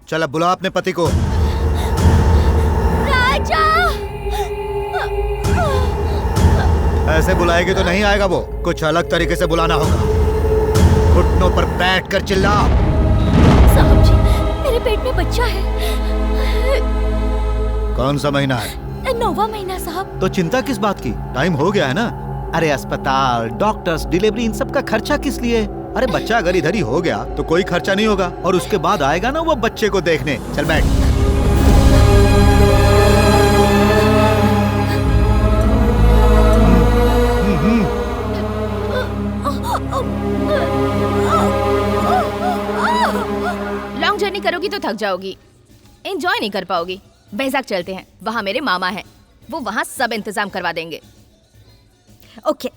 चल अब बुला अपने पति को। राजा! ऐसे बुलाएगी तो नहीं आएगा वो, कुछ अलग तरीके से बुलाना होगा। घुटनों पर बैठकर चिल्ला। साहब जी, मेरे पेट में बच्चा है। कौन सा महीना है? 9वां महीना साहब। तो चिंता किस बात की, टाइम हो गया है ना। अरे अस्पताल, डॉक्टर्स, डिलीवरी, इन सब का खर्चा किस लिए? अरे बच्चा अगर इधर ही हो गया तो कोई खर्चा नहीं होगा, और उसके बाद आएगा ना वो बच्चे को देखने। चल बैठ। लॉन्ग जर्नी करोगी तो थक जाओगी, एंजॉय नहीं कर पाओगी। बैजाक चलते हैं, वहाँ मेरे मामा हैं, वो वहाँ सब इंतजाम करवा देंगे। ओके।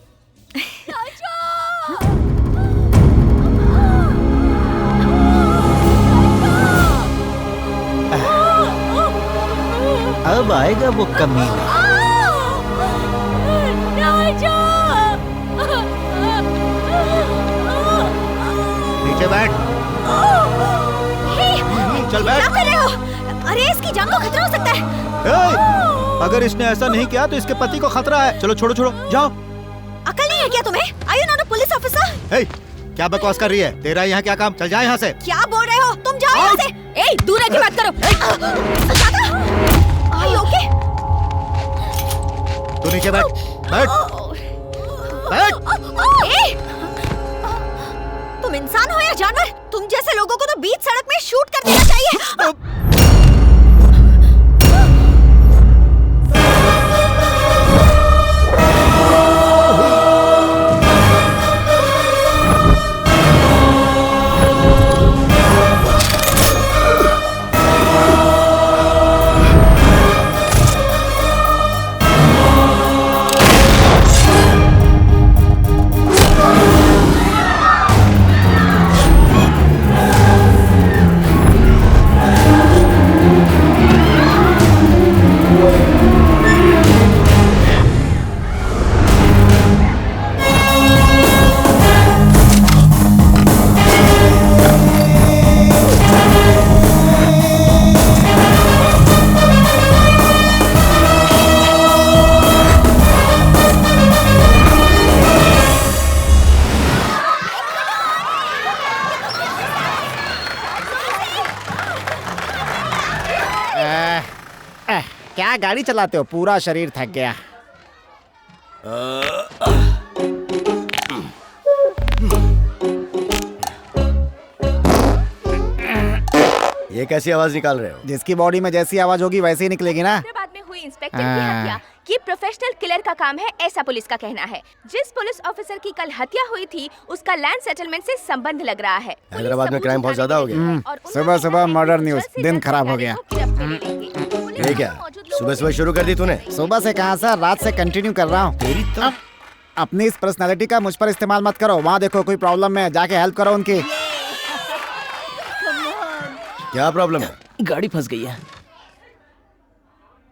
अब आएगा वो कमीना। नीचे बैठ। चल बैठ। क्या कर रहे हो? अरे इसकी जान को खतरा हो सकता है। अगर इसने ऐसा नहीं किया तो इसके पति को खतरा है। चलो छोड़ो छोड़ो, जाओ। अकल नहीं है क्या तुम्हें? Are you not a police officer? क्या बकवास कर रही है? तेरा यहाँ क्या काम? चल जा यहाँ से। क्या बोल रहे हो? तुम जाओ यहाँ से। दूर रह के बात करो। Are you okay? तू नीचे बैठ। बैठ। तुम इंसान हो या जानवर? तुम जैसे लोगों को तो बीच सड़क में शूट कर देना चाहिए। क्या गाड़ी चलाते हो? पूरा शरीर थक गया। ये कैसी आवाज निकाल रहे हो? जिसकी बॉडी में जैसी आवाज होगी वैसे ही निकलेगी ना। बाद में हुई इंस्पेक्टर की हत्या, ये प्रोफेशनल किलर का काम है, ऐसा पुलिस का कहना है। जिस पुलिस ऑफिसर की कल हत्या हुई थी उसका लैंड सेटलमेंट से संबंध लग रहा है। हैदराबाद में क्राइम बहुत ज्यादा हो गया। सुबह सुबह मर्डर न्यूज, दिन खराब हो गया। ये क्या सुबह सुबह शुरू कर दी तूने? सुबह से कहाँ सर, रात से कंटिन्यू कर रहा हूँ। तेरी तो अपनी इस पर्सनालिटी का मुझ पर इस्तेमाल मत करो। वहाँ देखो कोई प्रॉब्लम है, जाके हेल्प करो उनकी। क्या प्रॉब्लम है? गाड़ी फंस गई है।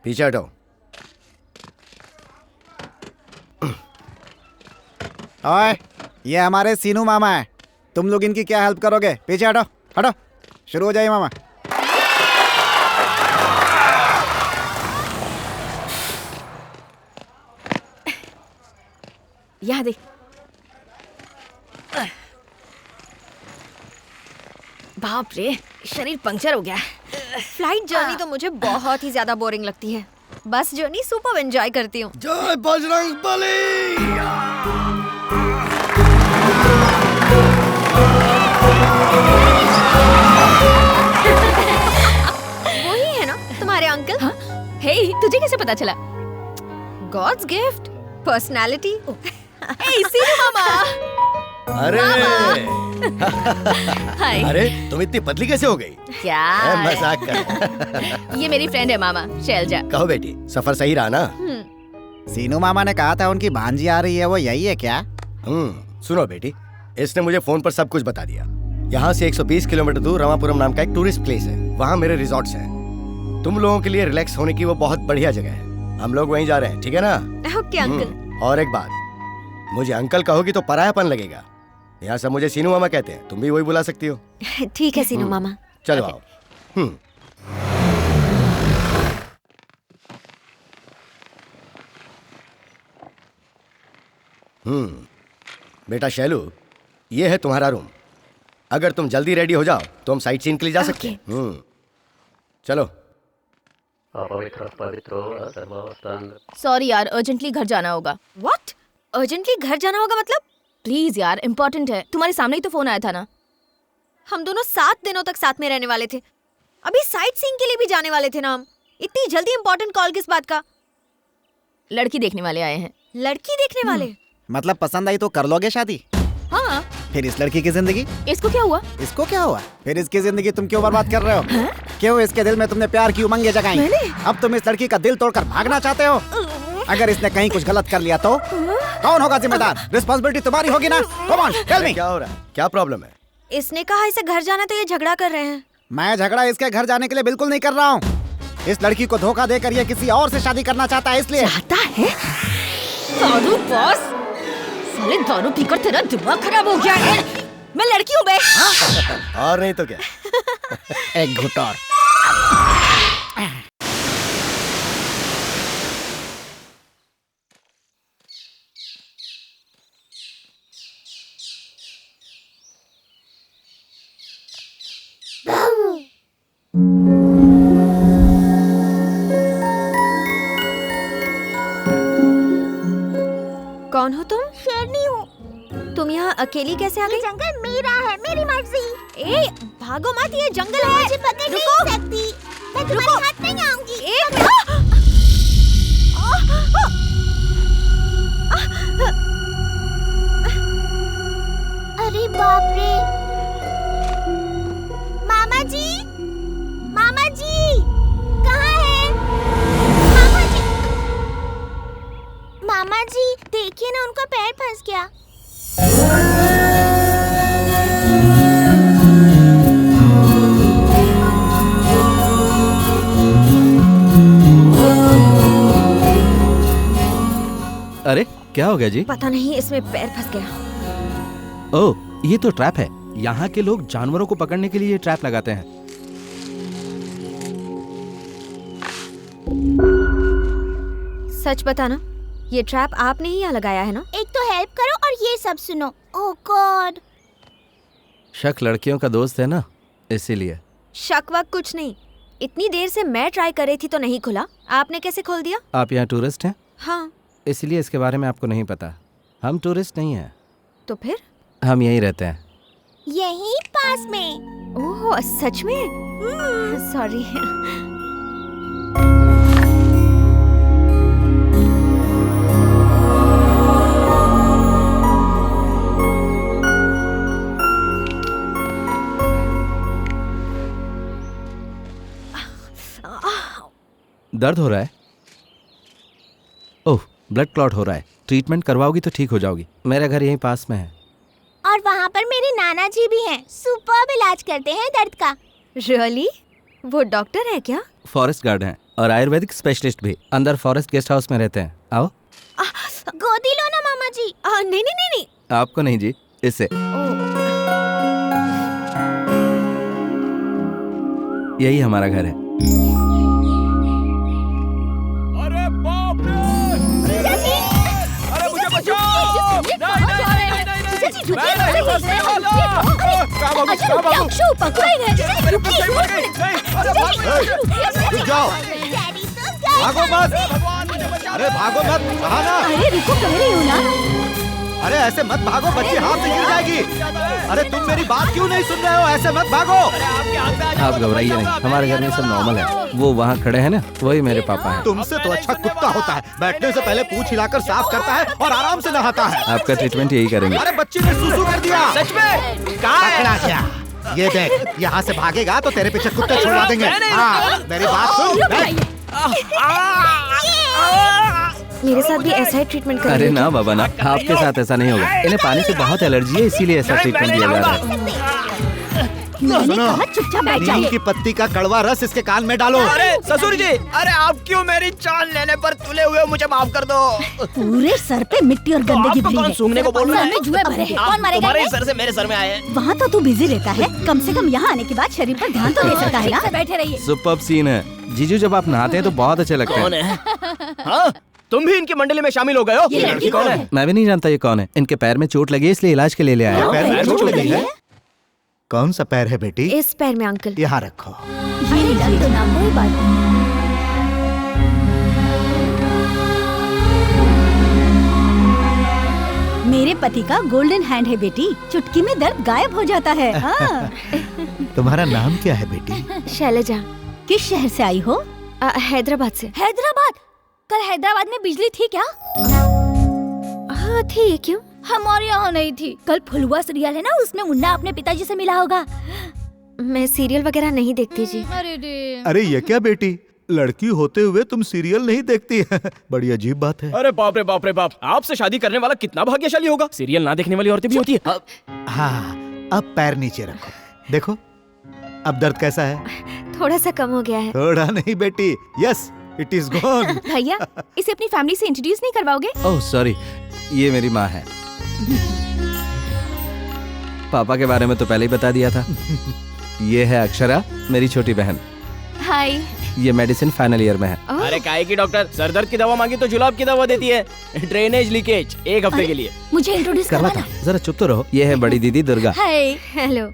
पीछे हटो। ओए, ये हमारे सीनू मामा है। तुम लोग इनकी क्या हेल्प करोगे? पीछे हटो, हटो। शुरू हो जाइए मामा। यहाँ देख। बाप रे, शरीर पंक्चर हो गया। फ्लाइट जर्नी तो मुझे बहुत ही ज्यादा बोरिंग लगती है। बस जर्नी सुपर एंजॉय करती हूँ। जय बजरंग बली। वही है ना तुम्हारे अंकल? हाँ? हे, तुझे कैसे पता चला? God's gift, personality. सीनू मामा। अरे हाय। अरे तुम इतनी पतली कैसे हो गई? क्या? मजाक कर। ये मेरी फ्रेंड है मामा, शैलजा। कहो बेटी, सफर सही रहा ना? सीनू मामा ने कहा था उनकी भांजी आ रही है, वो यही है क्या? सुनो बेटी, इसने मुझे फोन पर सब कुछ बता दिया। यहाँ से 120 किलोमीटर दूर रमापुरम नाम का एक टूरिस्ट प्लेस है, वहाँ मेरे रिजॉर्ट्स हैं। तुम लोगों के लिए रिलैक्स होने की वो बहुत बढ़िया जगह है। हम लोग वहीं जा रहे हैं, ठीक है ना? Okay uncle. और एक बात, मुझे अंकल कहोगी तो परायापन लगेगा। यहाँ सब मुझे सीनू मामा कहते हैं, तुम भी वही बुला सकती हो। ठीक है सीनू मामा। चलो आओ। बेटा शैलू, ये है तुम्हारा रूम। अगर तुम जल्दी रेडी हो जाओ तो हम साइट सीन के लिए जा सकते हैं। चलो। सॉरी यार, अर्जेंटली घर जाना होगा। व्हाट? अर्जेंटली घर जाना होगा मतलब? प्लीज यार, इम्पोर्टेंट है। तुम्हारे सामने ही तो फोन आया था ना। हम दोनों 7 दिनों तक साथ में रहने वाले थे। अभी साइट सीइंग के लिए भी जाने वाले थे ना हम। इतनी जल्दी इम्पोर्टेंट कॉल किस बात का? लड़की देखने वाले आए हैं। लड़की देखने वाले? मतलब पसंद आई तो कर लोगे शादी? हाँ। फिर इस लड़की की जिंदगी? इसको क्या हुआ? इसको क्या हुआ? फिर इसकी जिंदगी तुम क्यों बर्बाद कर रहे हो? क्यों इसके दिल में तुमने प्यार की उमंगें जगाई? अब तुम इस लड़की का दिल तोड़कर भागना चाहते हो? अगर इसने कहीं कुछ गलत कर लिया तो कौन होगा जिम्मेदार? रिस्पॉन्सिबिलिटी तुम्हारी होगी ना? Come on, tell me. क्या हो रहा है? क्या प्रॉब्लम है? इसने कहा इसे घर जाना तो ये झगड़ा कर रहे हैं। मैं झगड़ा इसके घर जाने के लिए बिल्कुल नहीं कर रहा हूँ। इस लड़की को धोखा देकर ये किसी और से शादी करना चाहता है, इसलिए। चाहता है? दारू बॉस, साले दारू पीकर तेरा दिमाग खराब हो गया है। मैं लड़की हूँ बे। और नहीं तो क्या। एक घुट और। कौन हो तुम? शेरनी हूँ। तुम यहाँ अकेली कैसे आ गई? जंगल मेरा है, मेरी मर्जी। ए, भागो मत, ये जंगल है। मुझे पकड़ नहीं सकती। मैं तुम्हारे हाथ नहीं आऊंगी। एक अरे बाप रे। मामा जी, मामा जी, कहाँ है? मामा जी, मामा जी, देखिए ना, उनका पैर फंस गया। अरे क्या हो गया जी? पता नहीं, इसमें पैर फंस गया। ओह, ये तो ट्रैप है। यहाँ के लोग जानवरों को पकड़ने के लिए ये ट्रैप लगाते हैं। सच बताना, ये ट्रैप आपने ही यहाँ लगाया है ना? एक तो हेल्प करो और ये सब सुनो। ओह गॉड। शक लड़कियों का दोस्त है ना, इसीलिए। शक वक कुछ नहीं। इतनी देर से मैं ट्राई कर रही थी तो नहीं खुला। आपने कैसे खोल दिया? आप यहाँ टूरिस्ट हैं, हाँ। इसलिए इसके बारे में आपको नहीं पता। हम टूरिस्ट नहीं हैं, तो फिर? हम यहीं रहते हैं। यहीं पास में? ओह, सच में? सॉरी। दर्द हो रहा है? ओह, ब्लड क्लॉट हो रहा है। ट्रीटमेंट करवाओगी तो ठीक हो जाओगी। मेरा घर यहीं पास में है। और वहाँ पर मेरे नाना जी भी हैं। सुपर्ब इलाज करते हैं दर्द का। रियली? वो डॉक्टर है क्या? फॉरेस्ट गार्ड हैं और आयुर्वेदिक स्पेशलिस्ट भी। अंदर फॉरेस्ट गेस्ट हाउस में रहते हैं। आओ। गोदी लो ना मामा जी। नहीं नहीं नहीं नहीं। आपको नहीं जी, इससे। यही हमारा घर है। अरे बाप रे! अरे मुझे बचाओ! रुक जाओ, भागो मत। अरे भागो मत, कहा ना। अरे रुको, कह रही हूँ ना। अरे ऐसे मत भागो, बच्ची हाथ से गिर जाएगी। अरे तुम मेरी बात क्यों नहीं सुन रहे हो? ऐसे मत भागो। आप घबराइए नहीं, हमारे घर में सब नॉर्मल है। वो वहाँ खड़े हैं ना, वही मेरे पापा हैं। तुमसे तो अच्छा कुत्ता होता है। बैठने से पहले पूंछ हिलाकर साफ करता है और आराम से नहाता है। आपका ट्रीटमेंट यही करेंगे। अरे बच्ची ने सुसु कर दिया। सच में? कहाँ है? क्या? ये देख, यहाँ से भागेगा तो तेरे पीछे कुत्ते छुड़वा देंगे। हाँ, मेरी बात सुन। मेरे साथ भी ऐसा ही ट्रीटमेंट करेंगे? अरे ना बाबा ना, आपके साथ ऐसा नहीं होगा। इन्हें पानी से बहुत एलर्जी है, इसीलिए ऐसा ट्रीटमेंट दिया जा रहा है। मैंने कहा चुपचाप बैठ नीम की पत्ती का कड़वा रस इसके कान में डालो। अरे ससुर जी, अरे आप क्यों मेरी जान लेने पर तुले हुए हो? मुझे माफ कर दो। पूरे सर पे मिट्टी और गंदगी भरी है। सूंघने को बोल रहा है? जुए भरे हैं। कौन मारेगा तुम्हारे इन्हें? सर से मेरे सर में आए हैं। वहाँ तो तू बिजी रहता है, कम से कम यहाँ आने के बाद शरीर पर ध्यान तो दे सकता है ना। बैठे रहिए। सुपर्ब सीन है जीजू, जब आप नहाते हैं तो बहुत अच्छे लगते कौन हैं। है? हाँ, तुम भी इनकी मंडली में शामिल हो गए हो? ये लड़की कौन है? मैं भी नहीं जानता ये कौन है। इनके पैर में चोट लगी है इसलिए इलाज के लिए ले आया। पैर में पैर चोट चोट लगी लगी है? कौन सा पैर है बेटी? इस पैर में अंकल। यहाँ रखो। ये तो नाम कोई बात नहीं। मेरे पति का गोल्डन हैंड है बेटी, चुटकी में दर्द गायब हो जाता है। हाँ। तुम्हारा नाम क्या है बेटी? शैलजा। किस शहर से आई हो? हैदराबाद से। हैदराबाद? कल हैदराबाद में बिजली थी क्या? हाँ थी, क्यों? हमारे यहाँ नहीं थी। कल फुलवा सीरियल है ना, उसमें मुन्ना अपने पिताजी से मिला होगा। मैं सीरियल वगैरह नहीं देखती जी। अरे ये क्या बेटी, लड़की होते हुए तुम सीरियल नहीं देखती? बड़ी अजीब बात है। अरे बाप रे बाप रे बाप, आपसे शादी करने वाला कितना भाग्यशाली होगा। सीरियल ना देखने वाली औरतें भी होती है। हाँ, अब पैर नीचे रखो। देखो अब दर्द कैसा है? थोड़ा सा कम हो गया है। थोड़ा नहीं बेटी, यस इट इज गॉन। भैया, इसे अपनी फैमिली से इंट्रोड्यूस नहीं करवाओगे? ओह सॉरी, ये मेरी माँ है। पापा के बारे में तो पहले ही बता दिया था। ये है अक्षरा, मेरी छोटी बहन। हाय। ये मेडिसिन फाइनल ईयर में है। अरे काहे की डॉक्टर, सर दर्द की दवा मांगी तो जुलाब की दवा देती है। ड्रेनेज लीकेज 1 हफ्ते के लिए। मुझे इंट्रोड्यूस करवाता हूँ, जरा चुप तो रहो। ये है बड़ी दीदी दुर्गा। हाय। हेलो।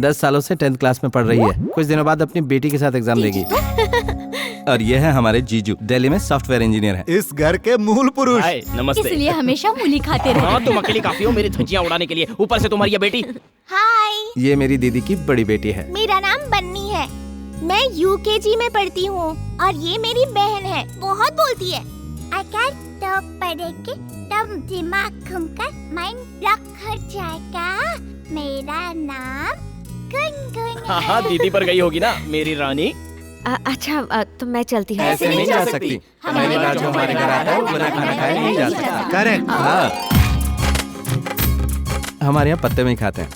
10 सालों से 10th क्लास में पढ़ रही है। कुछ दिनों बाद अपनी बेटी के साथ एग्जाम देगी। और ये है हमारे जीजू, दिल्ली में सॉफ्टवेयर इंजीनियर है। इस घर के मूल पुरुष। हाय, नमस्ते। इसलिए हमेशा मूली खाते रहे। हाँ, तुम अकेली काफी हो मेरी धज्जियां उड़ाने के लिए, ऊपर से तुम्हारी ये बेटी। हाय, ये मेरी दीदी की बड़ी बेटी है। मेरा नाम बन्नी है। मैं यूकेजी में पढ़ती हूँ और ये मेरी बहन है। बहुत बोलती है। अगर तो पढ़ेगी तब दिमाग घूमकर माइंड रख हो जाएगा। मेरा नाम गुनगुन है। हाँ, दीदी पर गई होगी ना मेरी रानी। अच्छा तो मैं चलती हूँ। ऐसे नहीं जा सकती। हमारे राज जो हमारे घर आता है वो बिना खाना खाए नहीं जा सकता। करेक्ट। हाँ, हमारे यहाँ पत्ते में ही खाते हैं।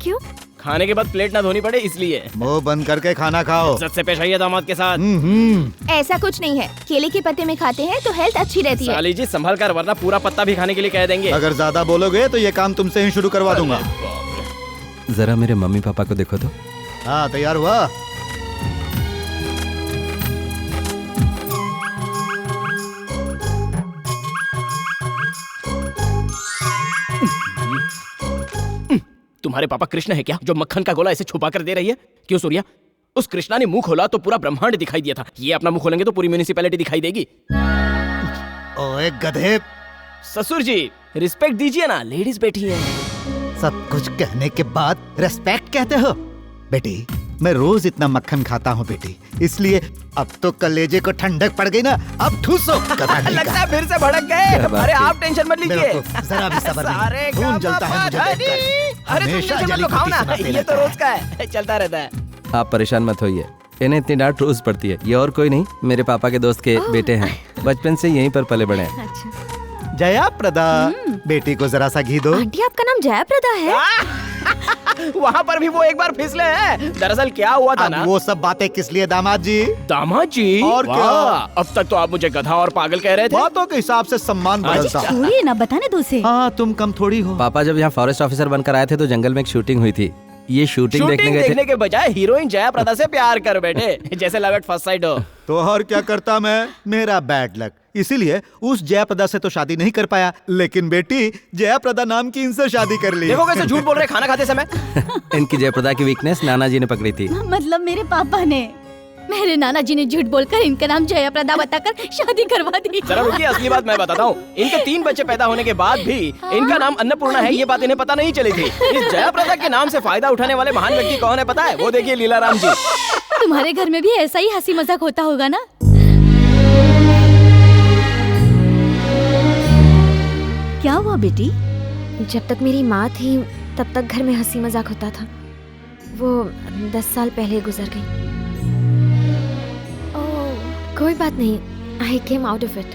क्यों? खाने के बाद प्लेट ना धोनी पड़े इसलिए। मुंह बंद करके खाना खाओ। इज्जत से पेश आइए दामाद के साथ। ऐसा कुछ नहीं है, केले के पत्ते में खाते हैं तो हेल्थ अच्छी रहती है। साली जी संभल कर, वरना पूरा पत्ता भी खाने के लिए कह देंगे। अगर ज्यादा बोलोगे तो ये काम तुमसे ही शुरू करवा दूंगा। जरा मेरे मम्मी पापा को देखो तो। हाँ, तैयार हुआ? तुम्हारे पापा कृष्ण है क्या, जो मक्खन का गोला ऐसे छुपा कर दे रही है? क्यों सूर्या, उस कृष्णा ने मुंह खोला तो पूरा ब्रह्मांड दिखाई दिया था। ये अपना मुंह खोलेंगे तो पूरी म्यूनिसिपैलिटी दिखाई देगी। ओए गधे, ससुर जी रिस्पेक्ट दीजिए ना, लेडीज बैठी हैं। सब कुछ कहने के बाद रेस्पेक्ट कहते हो? बेटी, मैं रोज इतना मक्खन खाता हूँ बेटी, इसलिए अब तो कलेजे को ठंडक पड़ गई ना। अब ठूसो। लगता है फिर से भड़क गए। अरे आप टेंशन मत लीजिए, जरा भी सब्र सारे नहीं, खून जलता है मुझे देखकर। अरे तुम हमेशा टेंशन मत जली लो, खाओ गोटी ना, सुनाते ये रहता तो है। रोज का है, चलता रहता है। आप परेशान मत होइए, इन्हें इतनी डांट रोज पड़ती है। ये और कोई नहीं, मेरे पापा के दोस्त के बेटे हैं। बचपन से यहीं पर पले बड़े हैं। जया प्रदा, बेटी को जरा सा घी दो। आंटी आपका नाम जयाप्रदा है? वहाँ पर भी वो एक बार फिसले हैं। दरअसल क्या हुआ था अब ना। वो सब बातें किस लिए दामाद जी? दामाद जी, और क्या? वाह, अब तक तो आप मुझे गधा और पागल कह रहे थे। बातों के हिसाब से सम्मान बदलता है। छोड़िए ना, बताने दो उसे। हाँ, तुम कम थोड़ी हो। पापा जब यहाँ फॉरेस्ट ऑफिसर बनकर आए थे तो जंगल में एक शूटिंग हुई थी। ये शूटिंग देखने गए थे। देखने के बजाय हीरोइन जया प्रदा से प्यार कर बैठे, जैसे लव एट फर्स्ट साइट हो। तो और क्या करता मैं, मेरा बैड लक, इसीलिए उस जयाप्रदा से तो शादी नहीं कर पाया, लेकिन बेटी जयाप्रदा नाम की इनसे शादी कर ली। देखो कैसे झूठ बोल रहे खाना खाते समय। इनकी जयप्रदा की वीकनेस नाना जी ने पकड़ी थी। मतलब मेरे पापा ने, मेरे नाना जी ने झूठ बोलकर इनका नाम जयाप्रदा बताकर शादी करवा दी। जरा रुकिए, असली बात मैं बताता हूँ। इनके 3 बच्चे पैदा होने के बाद भी इनका नाम अन्नपूर्णा है, ये बात इन्हें पता नहीं चली थी। इस जयाप्रदा के नाम से फायदा उठाने वाले महान व्यक्ति कौन है पता है? वो देखिए लीलाराम जी। तुम्हारे घर में भी ऐसा ही हंसी मजाक होता होगा ना? क्या हुआ बेटी? जब तक मेरी माँ थी तब तक घर में हंसी मजाक होता था। वो 10 साल पहले गुजर गई। कोई बात नहीं, आई केम आउट ऑफ इट।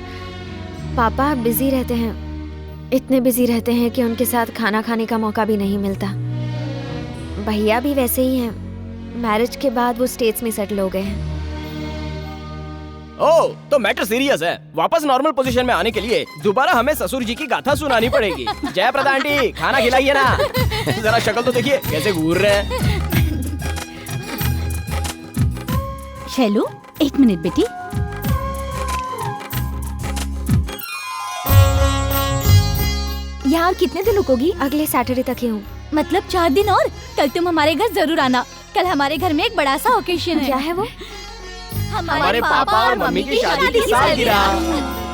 पापा बिजी रहते हैं, इतने बिजी रहते हैं कि उनके साथ खाना खाने का मौका भी नहीं मिलता। भैया भी वैसे ही हैं। मैरिज के बाद वो स्टेट्स में सेटल हो गए हैं। ओह, तो मैटर सीरियस है। वापस नॉर्मल पोजीशन में आने के लिए दोबारा हमें ससुर जी की गाथा सुनानी पड़ेगी। जयप्रदा आंटी, खाना खिलाइए ना। जरा शक्ल तो देखिए कैसे घूर रहे हैं। शैलू, एक मिनट बेटी। यहाँ कितने दिन रुकोगी? अगले सैटरडे तक ही हूँ। मतलब 4 दिन और? कल तुम हमारे घर जरूर आना। कल हमारे घर में एक बड़ा सा ओकेशन है। क्या है वो? हमारे पापा और मम्मी की शादी की सालगिरह।